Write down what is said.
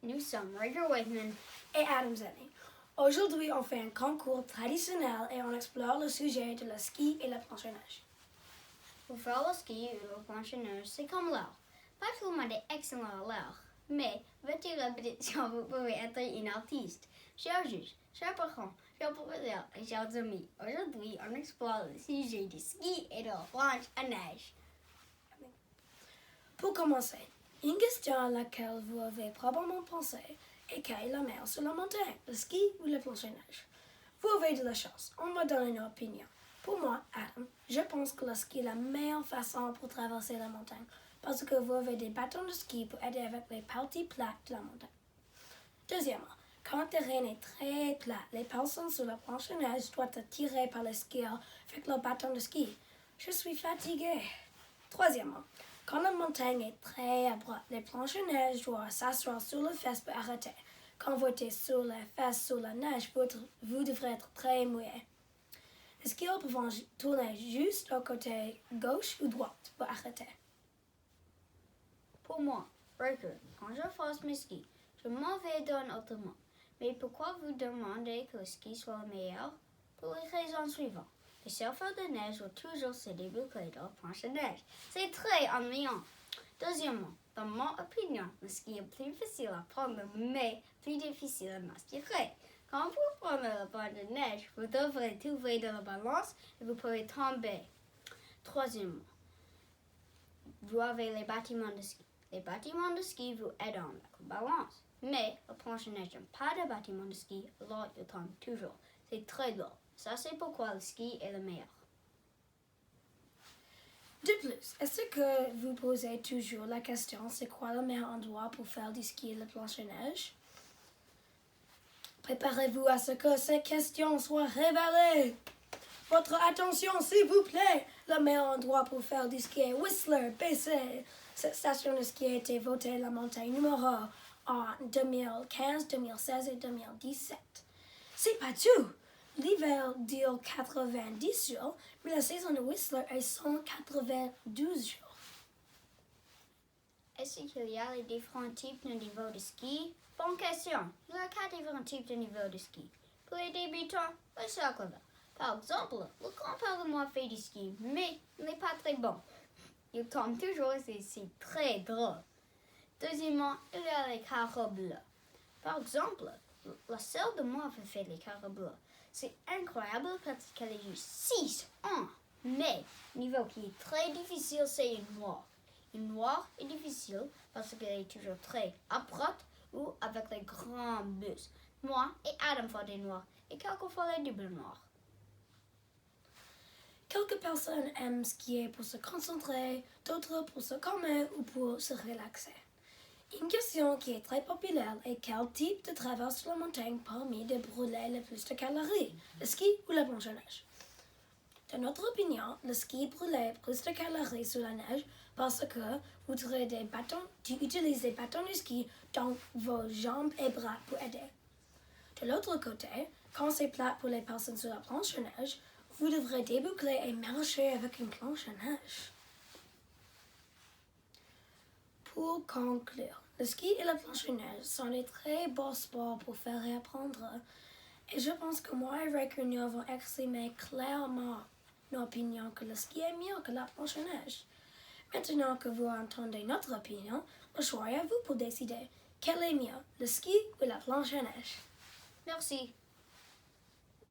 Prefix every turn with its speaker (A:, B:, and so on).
A: Nous sommes Roger Wakeman
B: et Adam Zenny. Aujourd'hui, on fait un concours traditionnel et on explore le sujet de le ski et la planche à neige.
A: Pour faire le ski ou la planche à neige, c'est comme l'art. Pas tout le monde est excellent à l'art, mais votre répétition, vous pouvez être un artiste. Chers juges, chers parents, chers professeurs et chers amis, aujourd'hui, on explore le sujet du ski et de la planche à neige.
B: Pour commencer, une question à laquelle vous avez probablement pensé est quelle est la meilleure sur la montagne, le ski ou la planche à neige? Vous avez de la chance, on va donner une opinion. Pour moi, Adam, je pense que le ski est la meilleure façon pour traverser la montagne parce que vous avez des bâtons de ski pour aider avec les parties plates de la montagne. Deuxièmement, quand le terrain est très plat, les personnes sur la planche à neige doivent être tirées par les skieurs avec leur bâton de ski. Je suis fatiguée. Troisièmement, quand la montagne est très abrupte, les planches à neige doivent s'asseoir sur les fesses pour arrêter. Quand vous êtes sur les fesses sur la neige, vous devrez être très mouillé. Les skieurs peuvent tourner juste au côté gauche ou droite pour arrêter.
A: Pour moi, Breaker, quand je fasse mes skis, je m'en vais d'un autrement. Mais pourquoi vous demandez que le ski soit le meilleur? Pour les raisons suivantes. Les surfeurs de neige vont toujours se déboucler dans la planche à neige. C'est très ennuyant. Deuxièmement, dans mon opinion, le ski est plus facile à prendre, mais plus difficile à masterer. Quand vous prenez la planche de neige, vous devrez trouver de la balance et vous pouvez tomber. Troisièmement, vous avez les bâtiments de ski. Les bâtiments de ski vous aident avec la balance. Mais la planche à neige n'a pas de bâtiment de ski, alors il tombe toujours. C'est très drôle. Ça, c'est pourquoi le ski est le meilleur.
B: De plus, est-ce que vous posez toujours la question c'est quoi le meilleur endroit pour faire du ski et la planche à neige? Préparez-vous à ce que ces questions soient révélées. Votre attention, s'il vous plaît. Le meilleur endroit pour faire du ski est Whistler, BC. Cette station de ski a été votée la montagne numéro en 2015, 2016 et 2017. C'est pas tout. L'hiver dure 90 jours, mais la saison de Whistler est 192 jours.
A: Est-ce qu'il y a les différents types de niveaux de ski? Bonne question. Il y a 4 différents types de niveaux de ski. Pour les débutants, le cercle. Par exemple, le grand-père de moi fait du ski, mais il n'est pas très bon. Il tombe toujours et c'est très drôle. Deuxièmement, il y a les carreaux bleus. Par exemple, la sœur de moi fait faire les carreaux bleus. C'est incroyable parce qu'elle a eu 6 ans. Mais le niveau qui est très difficile, c'est une noire. Une noire est difficile parce qu'elle est toujours très abrupte ou avec les grands bus. Moi et Adam font des noirs et quelquefois les doubles noirs.
B: Quelques personnes aiment skier pour se concentrer, d'autres pour se calmer ou pour se relaxer. Une question qui est très populaire est quel type de traverse sur la montagne permet de brûler le plus de calories, le ski ou la planche à neige? Dans notre opinion, le ski brûle plus de calories sur la neige parce que vous utilisez des bâtons de ski dans vos jambes et bras pour aider. De l'autre côté, quand c'est plat pour les personnes sur la planche à neige, vous devrez déboucler et marcher avec une planche à neige. Pour conclure, le ski et la planche à neige sont des très beaux sports pour faire apprendre. Et je pense que moi et Riker nous avons exprimé clairement nos opinions que le ski est mieux que la planche à neige. Maintenant que vous entendez notre opinion, le choix est à vous pour décider quel est mieux, le ski ou la planche à neige.
A: Merci.